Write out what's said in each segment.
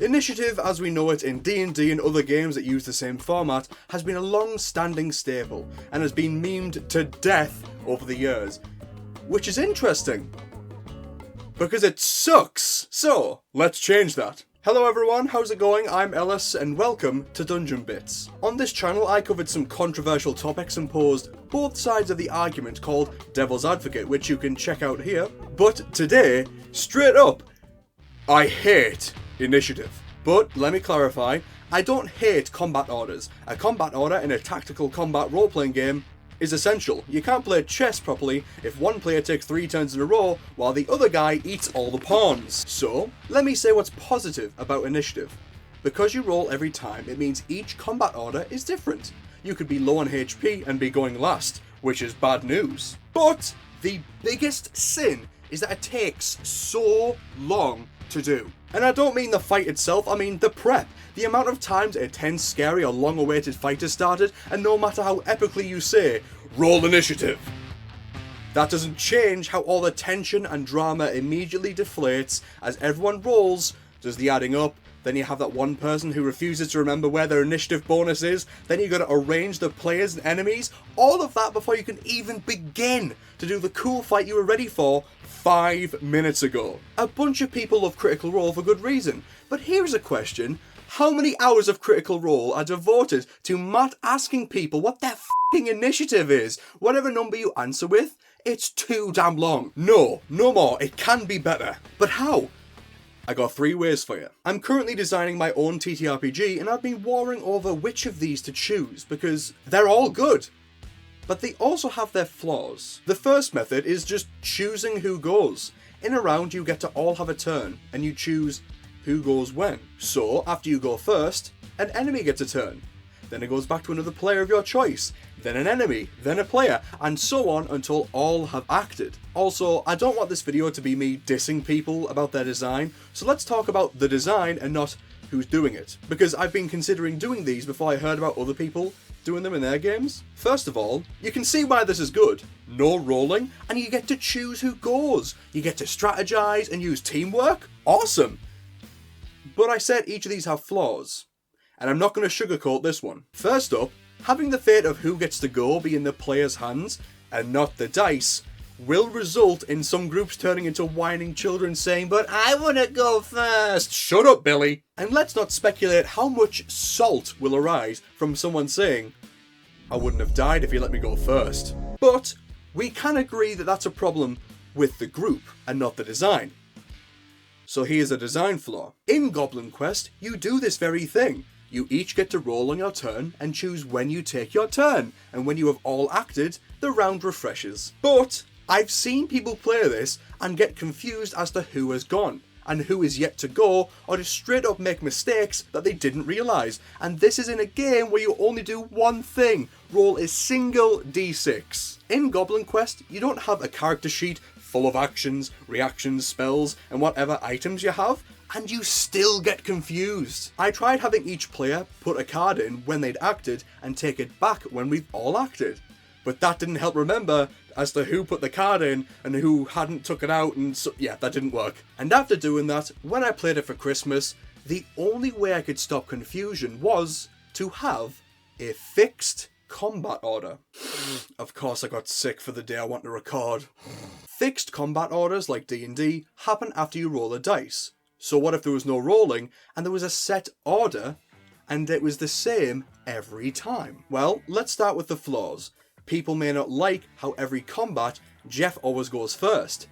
Initiative, as we know it in D&D and other games that use the same format, has been a long-standing staple and has been memed to death over the years. Which is interesting, because it sucks. So, let's change that. Hello everyone, how's it going? I'm Ellis and welcome to Dungeon Bits. On this channel I covered some controversial topics and posed both sides of the argument called Devil's Advocate, which you can check out here. But today, straight up, I hate initiative. But let me clarify, I don't hate combat orders. A combat order in a tactical combat role-playing game is essential. You can't play chess properly if one player takes 3 turns in a row while the other guy eats all the pawns. So, let me say what's positive about initiative. Because you roll every time, it means each combat order is different. You could be low on HP and be going last, which is bad news. But the biggest sin is that it takes so long to do. And I don't mean the fight itself, I mean the prep. The amount of times a tense, scary or long-awaited fight has started, and no matter how epically you say, roll initiative, that doesn't change how all the tension and drama immediately deflates as everyone rolls, does the adding up, then you have that one person who refuses to remember where their initiative bonus is, then you gotta arrange the players and enemies, all of that before you can even begin to do the cool fight you were ready for 5 minutes ago. A bunch of people love Critical Role for good reason, but here's a question. How many hours of Critical Role are devoted to Matt asking people what their f***ing initiative is? Whatever number you answer with, it's too damn long. No more, it can be better. But how? I got 3 ways for you. I'm currently designing my own TTRPG and I've been warring over which of these to choose because they're all good. But they also have their flaws. The first method is just choosing who goes. In a round you get to all have a turn and you choose who goes when. So after you go first, an enemy gets a turn. Then it goes back to another player of your choice, then an enemy, then a player, and so on until all have acted. Also, I don't want this video to be me dissing people about their design, so let's talk about the design and not who's doing it. Because I've been considering doing these before I heard about other people doing them in their games. First of all, you can see why this is good. No rolling, and you get to choose who goes. You get to strategize and use teamwork. Awesome! But I said each of these have flaws, and I'm not going to sugarcoat this one. First up, having the fate of who gets to go be in the player's hands, and not the dice, will result in some groups turning into whining children saying, "But I want to go first." Shut up, Billy! And let's not speculate how much salt will arise from someone saying, "I wouldn't have died if you let me go first." But we can agree that that's a problem with the group and not the design. So here's a design flaw. In Goblin Quest, you do this very thing. You each get to roll on your turn and choose when you take your turn, and when you have all acted, the round refreshes. But I've seen people play this and get confused as to who has gone, and who is yet to go, or just straight up make mistakes that they didn't realise. And this is in a game where you only do one thing, roll a single d6. In Goblin Quest, you don't have a character sheet full of actions, reactions, spells, and whatever items you have, and you still get confused. I tried having each player put a card in when they'd acted and take it back when we've all acted. But that didn't help remember as to who put the card in and who hadn't took it out, and so yeah, that didn't work. And after doing that, when I played it for Christmas, the only way I could stop confusion was to have a fixed combat order. Of course I got sick for the day I want to record. Fixed combat orders like D&D happen after you roll a dice. So what if there was no rolling and there was a set order and it was the same every time? Well, let's start with the flaws. People may not like how every combat, Jeff always goes first.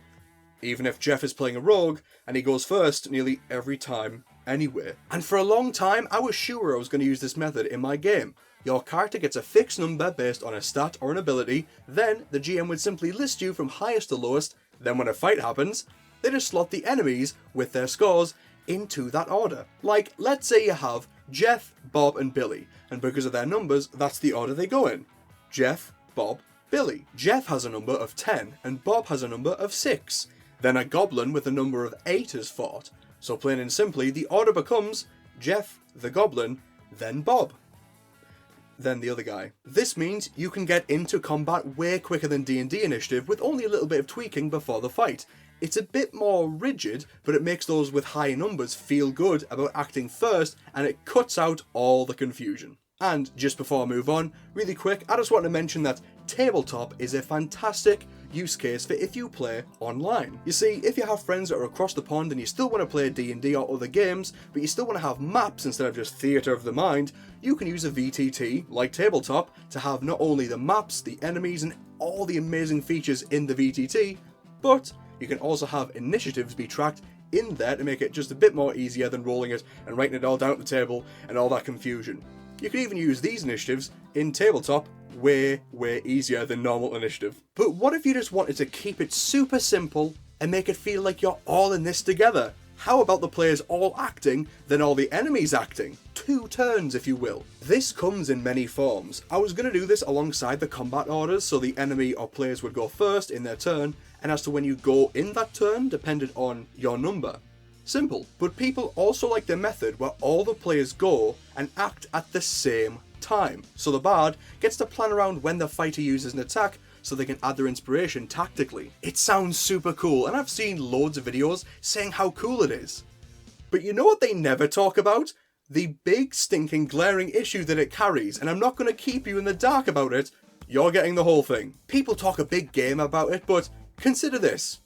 Even if Jeff is playing a rogue and he goes first nearly every time anyway. And for a long time I was sure I was going to use this method in my game. Your character gets a fixed number based on a stat or an ability, then the GM would simply list you from highest to lowest, then when a fight happens, they just slot the enemies with their scores into that order. Like, let's say you have Jeff, Bob and Billy, and because of their numbers, that's the order they go in. Jeff, Bob, Billy. Jeff has a number of 10 and Bob has a number of 6. Then a goblin with a number of 8 is fought. So plain and simply, the order becomes Jeff, the goblin, then Bob, then the other guy. This means you can get into combat way quicker than D&D Initiative with only a little bit of tweaking before the fight. It's a bit more rigid, but it makes those with high numbers feel good about acting first, and it cuts out all the confusion. And just before I move on, really quick, I just want to mention that Tabletop is a fantastic use case for if you play online. You see, if you have friends that are across the pond and you still want to play D&D or other games, but you still want to have maps instead of just theatre of the mind, you can use a VTT, like Tabletop, to have not only the maps, the enemies, and all the amazing features in the VTT, but you can also have initiatives be tracked in there to make it just a bit more easier than rolling it and writing it all down at the table and all that confusion. You can even use these initiatives in Tabletop way easier than normal initiative. But what if you just wanted to keep it super simple and make it feel like you're all in this together? How about the players all acting, then all the enemies acting? 2 turns, if you will. This comes in many forms. I was going to do this alongside the combat orders, so the enemy or players would go first in their turn, and as to when you go in that turn depended on your number. Simple. But people also like the method where all the players go and act at the same time. So the bard gets to plan around when the fighter uses an attack so they can add their inspiration tactically. It sounds super cool, and I've seen loads of videos saying how cool it is. But you know what they never talk about? The big stinking glaring issue that it carries, and I'm not going to keep you in the dark about it. You're getting the whole thing. People talk a big game about it, but consider this.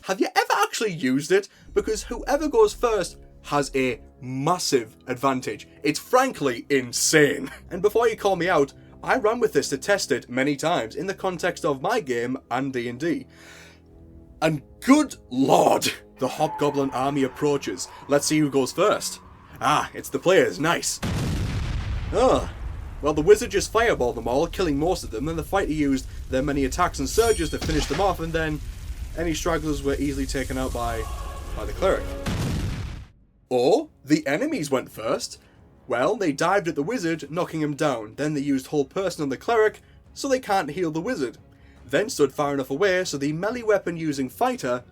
Have you ever actually used it? Because whoever goes first has a massive advantage. It's frankly insane. And before you call me out, I ran with this to test it many times in the context of my game and D&D. And good lord, the hobgoblin army approaches. Let's see who goes first. Ah, it's the players, nice. Well, the wizard just fireballed them all, killing most of them, then the fighter used their many attacks and surges to finish them off, and then any stragglers were easily taken out by the cleric. Or, the enemies went first. Well, they dived at the wizard, knocking him down. Then they used whole person on the cleric, so they can't heal the wizard. Then stood far enough away, so the melee weapon using fighter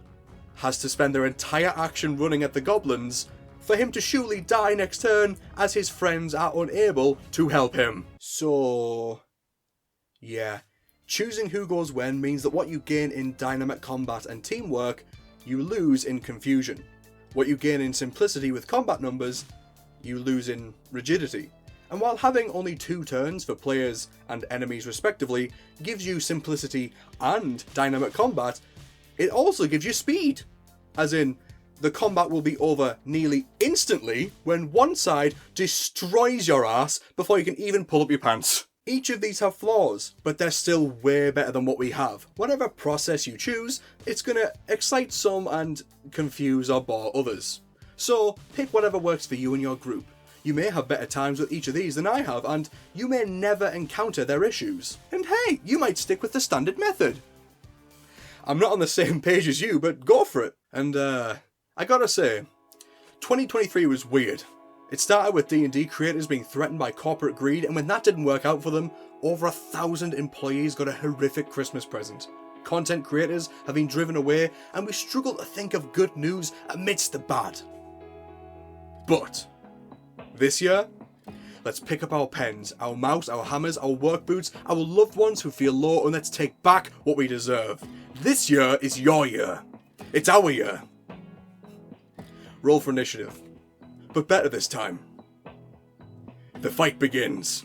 has to spend their entire action running at the goblins for him to surely die next turn, as his friends are unable to help him. So, yeah. Choosing who goes when means that what you gain in dynamic combat and teamwork, you lose in confusion. What you gain in simplicity with combat numbers, you lose in rigidity. And while having only 2 turns for players and enemies respectively gives you simplicity and dynamic combat, it also gives you speed. As in, the combat will be over nearly instantly when one side destroys your ass before you can even pull up your pants. Each of these have flaws, but they're still way better than what we have. Whatever process you choose, it's going to excite some and confuse or bore others. So, pick whatever works for you and your group. You may have better times with each of these than I have, and you may never encounter their issues. And hey, you might stick with the standard method. I'm not on the same page as you, but go for it. And I gotta say, 2023 was weird. It started with D&D creators being threatened by corporate greed, and when that didn't work out for them, over 1,000 employees got a horrific Christmas present. Content creators have been driven away, and we struggle to think of good news amidst the bad. But this year, let's pick up our pens, our mouse, our hammers, our work boots, our loved ones who feel low, and let's take back what we deserve. This year is your year. It's our year. Roll for initiative. But better this time. The fight begins.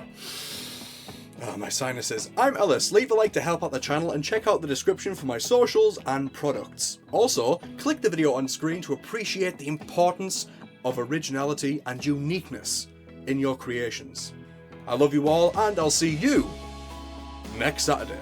My sinuses. I'm Ellis. Leave a like to help out the channel and check out the description for my socials and products. Also, click the video on screen to appreciate the importance of originality and uniqueness in your creations. I love you all, and I'll see you next Saturday.